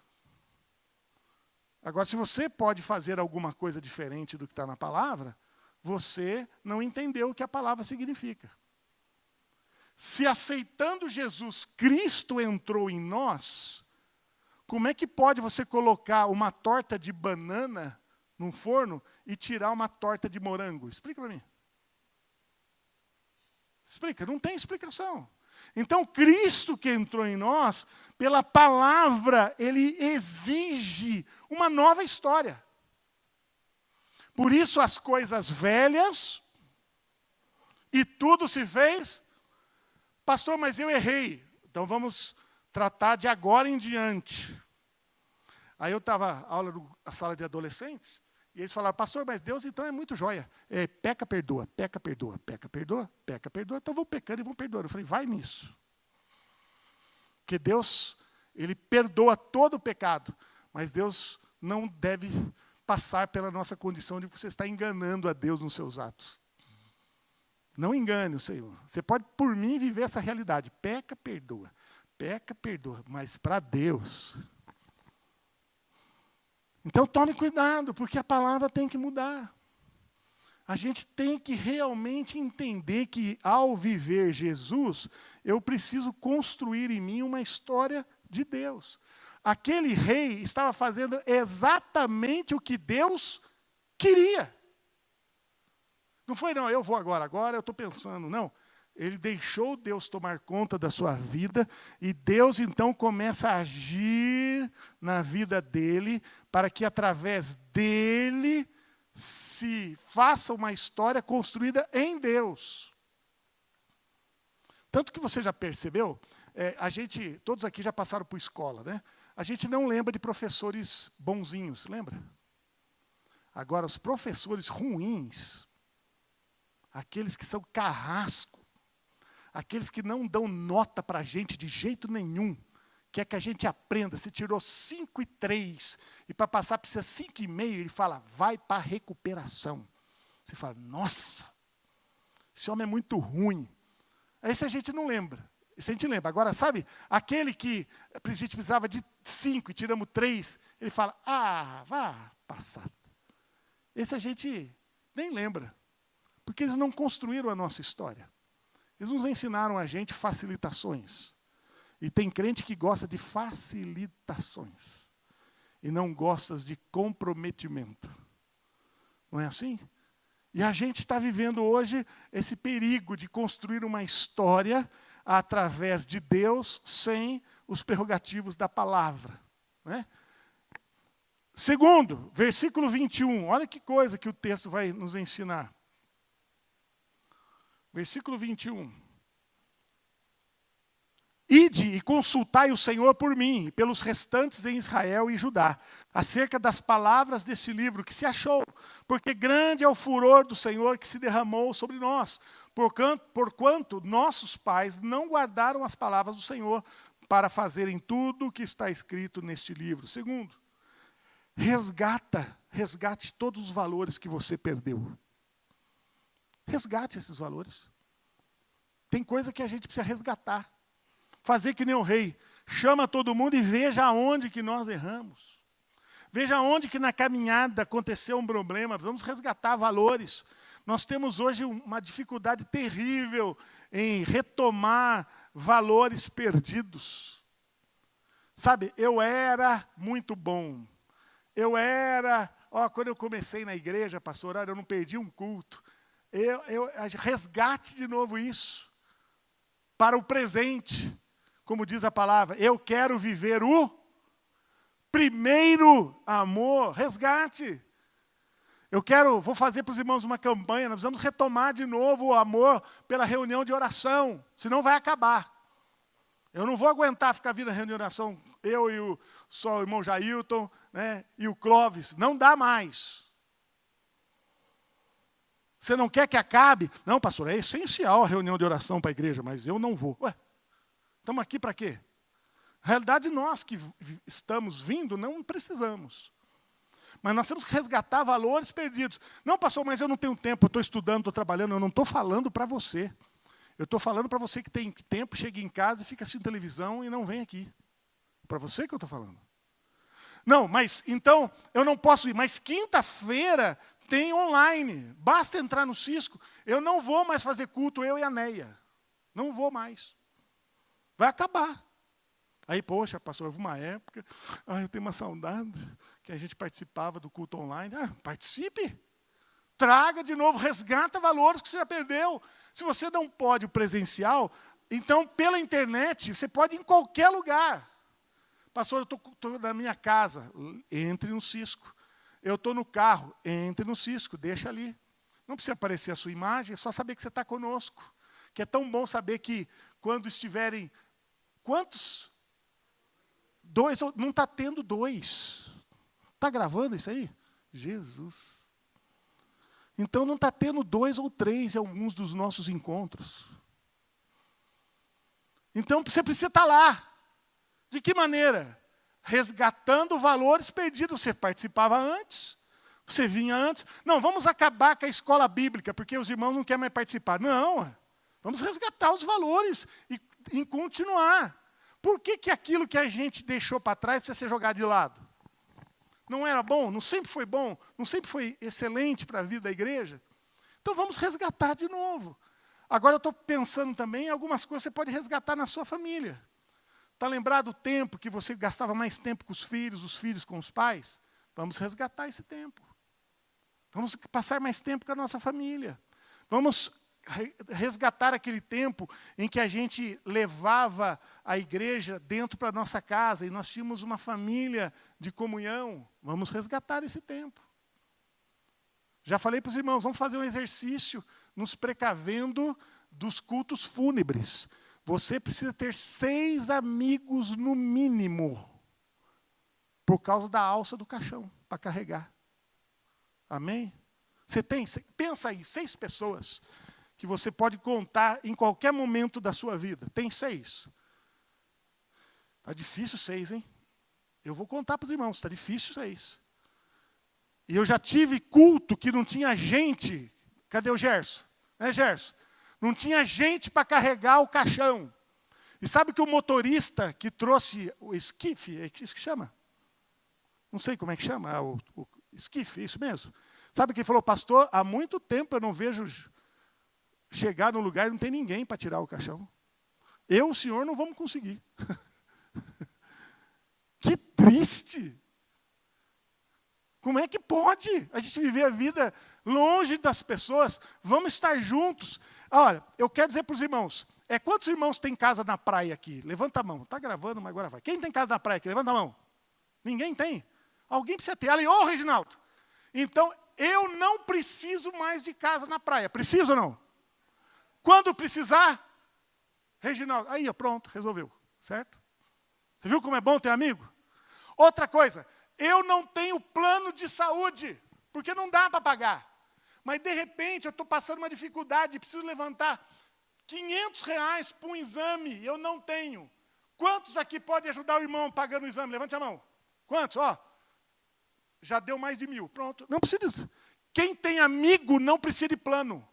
[SPEAKER 1] Agora, se você pode fazer alguma coisa diferente do que está na palavra, você não entendeu o que a palavra significa. Se aceitando Jesus, Cristo entrou em nós, como é que pode você colocar uma torta de banana num forno e tirar uma torta de morango? Explica para mim. Explica, não tem explicação. Então, Cristo que entrou em nós, pela palavra, Ele exige uma nova história. Por isso as coisas velhas, e tudo se fez. Pastor, mas eu errei. Então vamos tratar de agora em diante. Aí eu estava na aula da sala de adolescentes, e eles falaram, pastor, mas Deus então é muito joia. Peca, perdoa, peca, perdoa, peca, perdoa, peca, perdoa. Então vão pecando e vão perdoando. Eu falei, vai nisso. Porque Deus, Ele perdoa todo o pecado, mas Deus não deve passar pela nossa condição de que você está enganando a Deus nos seus atos. Não engane o Senhor. Você pode, por mim, viver essa realidade. Peca, perdoa. Peca, perdoa. Mas para Deus... Então tome cuidado, porque a palavra tem que mudar. A gente tem que realmente entender que, ao viver Jesus, eu preciso construir em mim uma história de Deus. Aquele rei estava fazendo exatamente o que Deus queria. Não foi, não, eu vou agora eu estou pensando, não. Ele deixou Deus tomar conta da sua vida e Deus, então, começa a agir na vida dele para que, através dele, se faça uma história construída em Deus. Tanto que você já percebeu, todos aqui já passaram por escola, né? A gente não lembra de professores bonzinhos, lembra? Agora, os professores ruins, aqueles que são carrasco, aqueles que não dão nota para a gente de jeito nenhum, quer que a gente aprenda. Se tirou 5 e 3, e para passar precisa 5,5, ele fala, vai para a recuperação. Você fala, nossa, esse homem é muito ruim. Esse a gente não lembra. Esse a gente lembra. Agora, sabe, aquele que a princípio precisava de 5 e tiramos 3, ele fala, vá passar. Esse a gente nem lembra, porque eles não construíram a nossa história. Eles nos ensinaram a gente facilitações. E tem crente que gosta de facilitações. E não gosta de comprometimento. Não é assim? E a gente está vivendo hoje esse perigo de construir uma história através de Deus sem os prerrogativos da palavra. Né? Segundo, versículo 21. Olha que coisa que o texto vai nos ensinar. Versículo 21. Ide e consultai o Senhor por mim, e pelos restantes em Israel e Judá, acerca das palavras desse livro que se achou, porque grande é o furor do Senhor que se derramou sobre nós, porquanto nossos pais não guardaram as palavras do Senhor para fazerem tudo o que está escrito neste livro. Segundo, resgate todos os valores que você perdeu. Resgate esses valores. Tem coisa que a gente precisa resgatar. Fazer que nem o rei. Chama todo mundo e veja aonde que nós erramos. Veja onde que na caminhada aconteceu um problema. Vamos resgatar valores. Nós temos hoje uma dificuldade terrível em retomar valores perdidos. Sabe, eu era muito bom. Quando eu comecei na igreja, pastor, eu não perdi um culto. Resgate de novo isso. Para o presente, como diz a palavra. Eu quero viver o primeiro amor. Resgate. Vou fazer para os irmãos uma campanha, nós vamos retomar de novo o amor pela reunião de oração, senão vai acabar. Eu não vou aguentar ficar vindo a reunião de oração, eu e só o irmão Jailton, né, e o Clóvis, não dá mais. Você não quer que acabe? Não, pastor, é essencial a reunião de oração para a igreja, mas eu não vou. Ué, estamos aqui para quê? Na realidade, nós que estamos vindo, não precisamos. Mas nós temos que resgatar valores perdidos. Não, pastor, mas eu não tenho tempo, eu estou estudando, estou trabalhando. Eu não estou falando para você. Eu estou falando para você que tem tempo, chega em casa e fica assistindo televisão e não vem aqui. Para você que eu estou falando. Não, mas então eu não posso ir. Mas quinta-feira tem online. Basta entrar no Cisco. Eu não vou mais fazer culto, eu e a Neia. Não vou mais. Vai acabar. Aí, poxa, pastor, houve uma época, eu tenho uma saudade, que a gente participava do culto online. Participe. Traga de novo, resgata valores que você já perdeu. Se você não pode o presencial, então, pela internet, você pode ir em qualquer lugar. Pastor, eu estou na minha casa, entre no Cisco. Eu estou no carro, entre no Cisco, deixa ali. Não precisa aparecer a sua imagem, é só saber que você está conosco. Que é tão bom saber que quando estiverem... Quantos? 2, não está tendo 2. Está gravando isso aí? Jesus. Então não está tendo 2 ou 3 em alguns dos nossos encontros. Então você precisa estar lá. De que maneira? Resgatando valores perdidos. Você participava antes, você vinha antes. Não, vamos acabar com a escola bíblica, porque os irmãos não querem mais participar. Não, vamos resgatar os valores e continuar. Por que aquilo que a gente deixou para trás precisa ser jogado de lado? Não era bom? Não sempre foi bom? Não sempre foi excelente para a vida da igreja? Então vamos resgatar de novo. Agora eu estou pensando também em algumas coisas que você pode resgatar na sua família. Está lembrado o tempo que você gastava mais tempo com os filhos com os pais? Vamos resgatar esse tempo. Vamos passar mais tempo com a nossa família. Vamos resgatar aquele tempo em que a gente levava a igreja dentro para a nossa casa e nós tínhamos uma família de comunhão. Vamos resgatar esse tempo. Já falei para os irmãos, vamos fazer um exercício nos precavendo dos cultos fúnebres. Você precisa ter 6 amigos no mínimo, por causa da alça do caixão, para carregar. Amém? Pensa aí, 6 pessoas que você pode contar em qualquer momento da sua vida. Tem 6. Está difícil 6, hein? Eu vou contar para os irmãos, está difícil 6. E eu já tive culto que não tinha gente. Cadê o Gerson? Gerson? Não tinha gente para carregar o caixão. E sabe que o motorista que trouxe o esquife, é isso que chama? Não sei como é que chama, o esquife, é isso mesmo? Sabe quem falou, pastor, há muito tempo eu não vejo chegar no lugar e não tem ninguém para tirar o caixão. Eu e o senhor não vamos conseguir. Que triste. Como é que pode a gente viver a vida longe das pessoas? Vamos estar juntos. Olha, eu quero dizer para os irmãos, quantos irmãos têm casa na praia aqui? Levanta a mão. Está gravando, mas agora vai. Quem tem casa na praia aqui? Levanta a mão. Ninguém tem? Alguém precisa ter. Ali, Reginaldo. Então, eu não preciso mais de casa na praia. Preciso ou não? Quando precisar, Reginaldo. Aí, pronto, resolveu. Certo? Você viu como é bom ter amigo? Outra coisa, eu não tenho plano de saúde, porque não dá para pagar. Mas, de repente, eu estou passando uma dificuldade, preciso levantar R$500 para um exame, eu não tenho. Quantos aqui podem ajudar o irmão pagando o exame? Levante a mão. Quantos? Já deu mais de 1.000. Pronto, não precisa. Quem tem amigo não precisa de plano.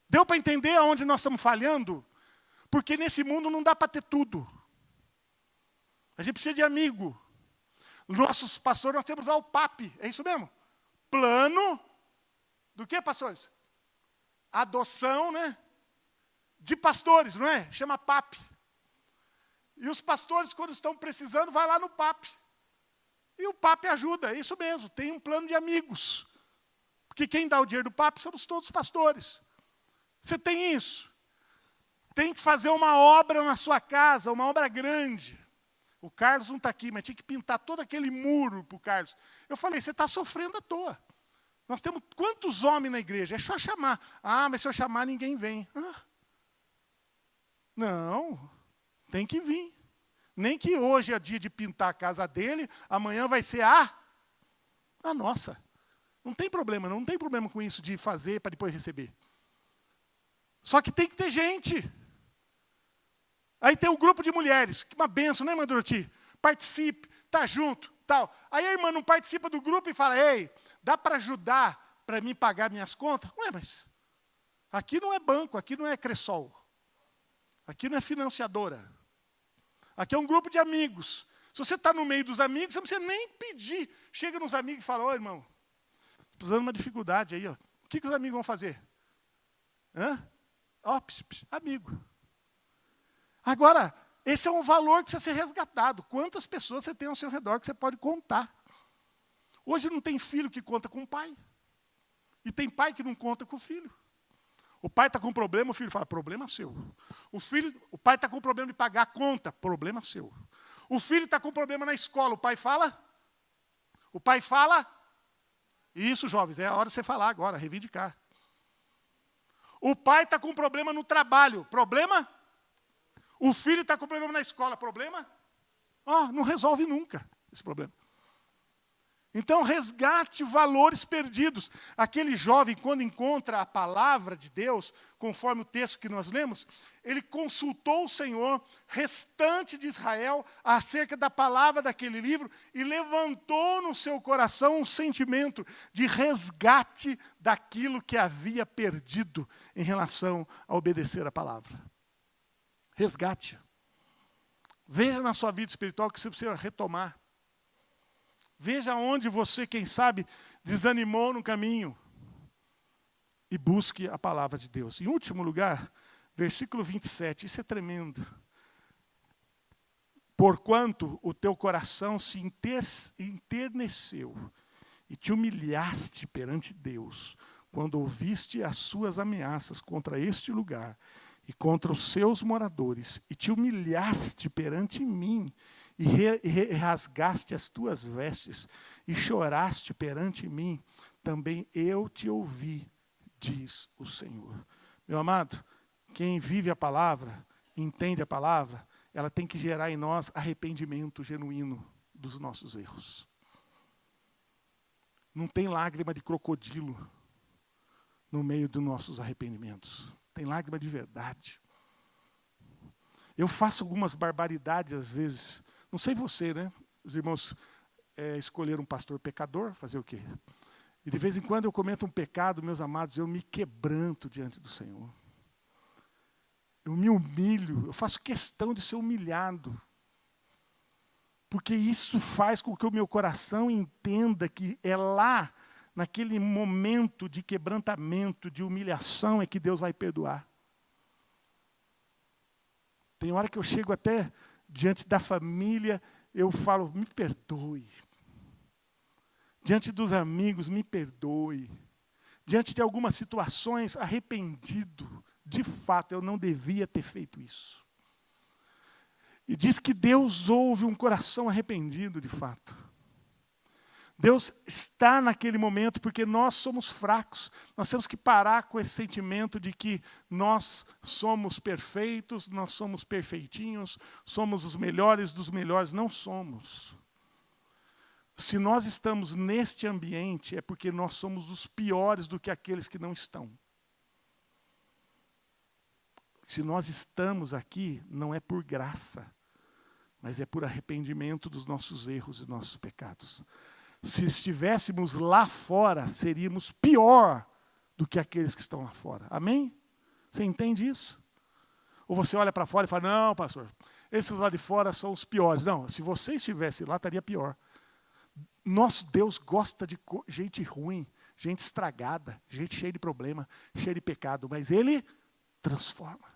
[SPEAKER 1] Deu para entender aonde nós estamos falhando? Porque nesse mundo não dá para ter tudo. A gente precisa de amigo. Nossos pastores, nós temos lá o PAP, é isso mesmo? Plano do que, pastores? Adoção, né? De pastores, não é? Chama PAP. E os pastores, quando estão precisando, vai lá no PAP. E o PAP ajuda, é isso mesmo, tem um plano de amigos. Porque quem dá o dinheiro do papo somos todos pastores. Você tem isso. Tem que fazer uma obra na sua casa, uma obra grande. O Carlos não está aqui, mas tinha que pintar todo aquele muro para o Carlos. Eu falei, você está sofrendo à toa. Nós temos quantos homens na igreja? É só chamar. Ah, mas se eu chamar, ninguém vem. Ah. Não, tem que vir. Nem que hoje é dia de pintar a casa dele, amanhã vai ser a nossa. Não tem problema, não tem problema com isso de fazer para depois receber. Só que tem que ter gente. Aí tem o grupo de mulheres, que uma benção, né, irmã Doroti? Participe, tá junto, tal. Aí a irmã não participa do grupo e fala, ei, dá para ajudar para mim pagar minhas contas? Ué, mas aqui não é banco, aqui não é Cressol. Aqui não é financiadora. Aqui é um grupo de amigos. Se você está no meio dos amigos, você não precisa nem pedir. Chega nos amigos e fala, ô irmão, estou precisando de uma dificuldade aí. Ó. O que os amigos vão fazer? Amigo. Agora, esse é um valor que precisa ser resgatado. Quantas pessoas você tem ao seu redor que você pode contar? Hoje não tem filho que conta com o pai. E tem pai que não conta com o filho. O pai está com problema, o filho fala, problema seu. O pai está com problema de pagar a conta, problema seu. O filho está com problema na escola, o pai fala? Isso, jovens, é a hora de você falar agora, reivindicar. O pai está com problema no trabalho, problema? O filho está com problema na escola, problema? Não resolve nunca esse problema. Então, resgate valores perdidos. Aquele jovem, quando encontra a palavra de Deus, conforme o texto que nós lemos, ele consultou o Senhor, restante de Israel, acerca da palavra daquele livro, e levantou no seu coração um sentimento de resgate daquilo que havia perdido em relação a obedecer a palavra. Resgate. Veja na sua vida espiritual que você precisa retomar. Veja onde você, quem sabe, desanimou no caminho. E busque a palavra de Deus. Em último lugar, versículo 27, isso é tremendo. Porquanto o teu coração se enterneceu e te humilhaste perante Deus, quando ouviste as suas ameaças contra este lugar e contra os seus moradores, e te humilhaste perante mim, e rasgaste as tuas vestes, e choraste perante mim, também eu te ouvi, diz o Senhor. Meu amado, quem vive a palavra, entende a palavra, ela tem que gerar em nós arrependimento genuíno dos nossos erros. Não tem lágrima de crocodilo no meio dos nossos arrependimentos. Tem lágrima de verdade. Eu faço algumas barbaridades às vezes. Não sei você, né? Os irmãos escolheram um pastor pecador, fazer o quê? E de vez em quando eu cometo um pecado, meus amados, eu me quebranto diante do Senhor. Eu me humilho, eu faço questão de ser humilhado. Porque isso faz com que o meu coração entenda que é lá, naquele momento de quebrantamento, de humilhação, é que Deus vai perdoar. Tem hora que eu chego até diante da família, eu falo, me perdoe. Diante dos amigos, me perdoe. Diante de algumas situações, arrependido. De fato, eu não devia ter feito isso. E diz que Deus ouve um coração arrependido, de fato. Deus está naquele momento porque nós somos fracos. Nós temos que parar com esse sentimento de que nós somos perfeitos, nós somos perfeitinhos, somos os melhores dos melhores. Não somos. Se nós estamos neste ambiente, é porque nós somos os piores do que aqueles que não estão. Se nós estamos aqui, não é por graça, mas é por arrependimento dos nossos erros e nossos pecados. Se estivéssemos lá fora, seríamos pior do que aqueles que estão lá fora. Amém? Você entende isso? Ou você olha para fora e fala, não, pastor, esses lá de fora são os piores. Não, se você estivesse lá, estaria pior. Nosso Deus gosta de gente ruim, gente estragada, gente cheia de problema, cheia de pecado, mas Ele transforma.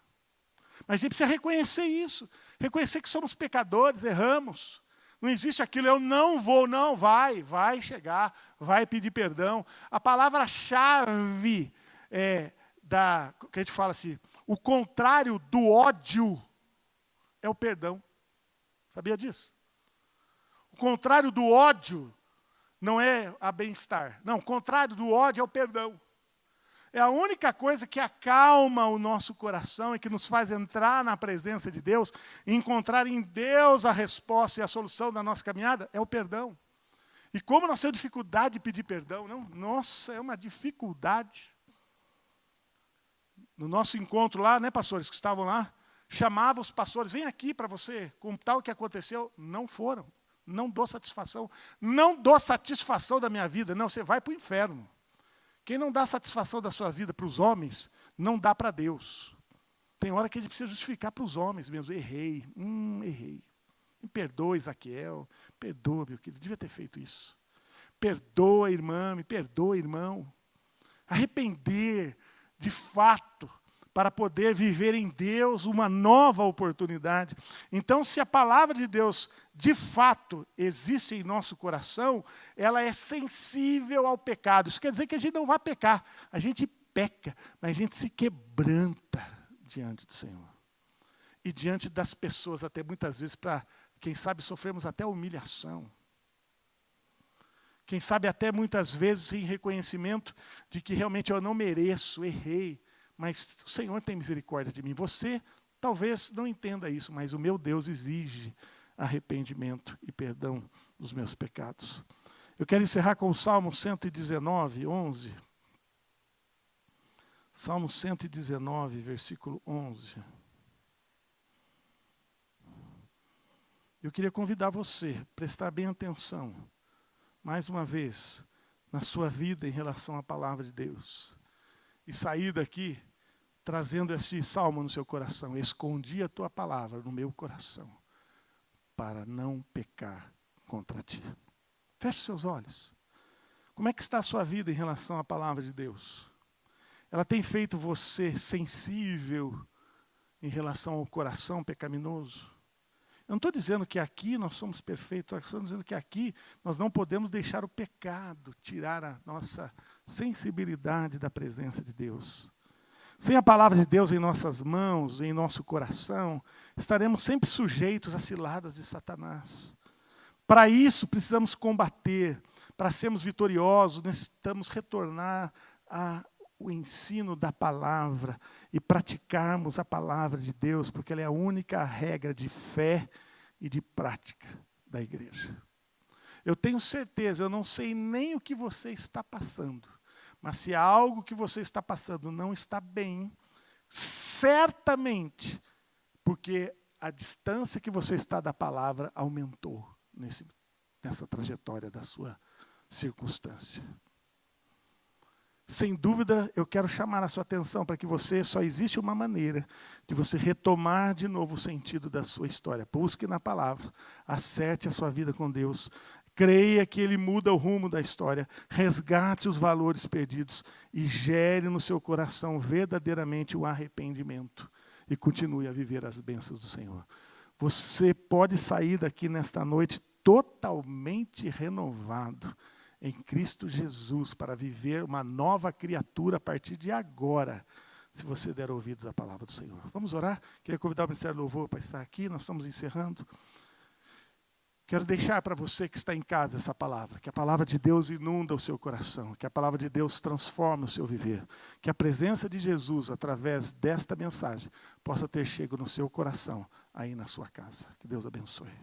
[SPEAKER 1] Mas a gente precisa reconhecer isso, reconhecer que somos pecadores, erramos. Não existe aquilo, eu não vou, não, vai chegar, vai pedir perdão. A palavra-chave que a gente fala assim, o contrário do ódio é o perdão. Sabia disso? O contrário do ódio não é a bem-estar. Não, o contrário do ódio é o perdão. É a única coisa que acalma o nosso coração e que nos faz entrar na presença de Deus e encontrar em Deus a resposta e a solução da nossa caminhada, é o perdão. E como nós temos dificuldade de pedir perdão, não? Nossa, é uma dificuldade. No nosso encontro lá, né, pastores que estavam lá, chamava os pastores, vem aqui para você contar o que aconteceu. Não foram. Não dou satisfação. Não dou satisfação da minha vida. Não, você vai para o inferno. Quem não dá satisfação da sua vida para os homens, não dá para Deus. Tem hora que a gente precisa justificar para os homens mesmo. Errei. Me perdoa, Ezequiel. Perdoa, meu querido. Devia ter feito isso. Perdoa, irmã. Me perdoa, irmão. Arrepender, de fato, para poder viver em Deus uma nova oportunidade. Então, se a palavra de Deus, de fato, existe em nosso coração, ela é sensível ao pecado. Isso quer dizer que a gente não vai pecar. A gente peca, mas a gente se quebranta diante do Senhor. E diante das pessoas, até muitas vezes, para, quem sabe, sofremos até humilhação. Quem sabe até muitas vezes em reconhecimento de que realmente eu não mereço, errei. Mas o Senhor tem misericórdia de mim. Você talvez não entenda isso, mas o meu Deus exige arrependimento e perdão dos meus pecados. Eu quero encerrar com o Salmo 119, 11. Salmo 119, versículo 11. Eu queria convidar você a prestar bem atenção, mais uma vez, na sua vida em relação à palavra de Deus. E sair daqui trazendo esse salmo no seu coração. Escondi a tua palavra no meu coração, para não pecar contra ti. Feche seus olhos. Como é que está a sua vida em relação à palavra de Deus? Ela tem feito você sensível em relação ao coração pecaminoso? Eu não estou dizendo que aqui nós somos perfeitos, eu estou dizendo que aqui nós não podemos deixar o pecado tirar a nossa sensibilidade da presença de Deus. Sem a palavra de Deus em nossas mãos, em nosso coração, estaremos sempre sujeitos a ciladas de Satanás. Para isso, precisamos combater. Para sermos vitoriosos, necessitamos retornar ao ensino da palavra e praticarmos a palavra de Deus, porque ela é a única regra de fé e de prática da igreja. Eu tenho certeza, eu não sei nem o que você está passando, mas se há algo que você está passando não está bem, certamente, porque a distância que você está da palavra aumentou nessa trajetória da sua circunstância. Sem dúvida, eu quero chamar a sua atenção para que só existe uma maneira de você retomar de novo o sentido da sua história. Busque na palavra, acerte a sua vida com Deus, creia que Ele muda o rumo da história, resgate os valores perdidos e gere no seu coração verdadeiramente o arrependimento e continue a viver as bênçãos do Senhor. Você pode sair daqui nesta noite totalmente renovado em Cristo Jesus para viver uma nova criatura a partir de agora, se você der ouvidos à palavra do Senhor. Vamos orar? Queria convidar o Ministério do Louvor para estar aqui, nós estamos encerrando. Quero deixar para você que está em casa essa palavra, que a palavra de Deus inunda o seu coração, que a palavra de Deus transforma o seu viver, que a presença de Jesus, através desta mensagem, possa ter chego no seu coração, aí na sua casa. Que Deus abençoe.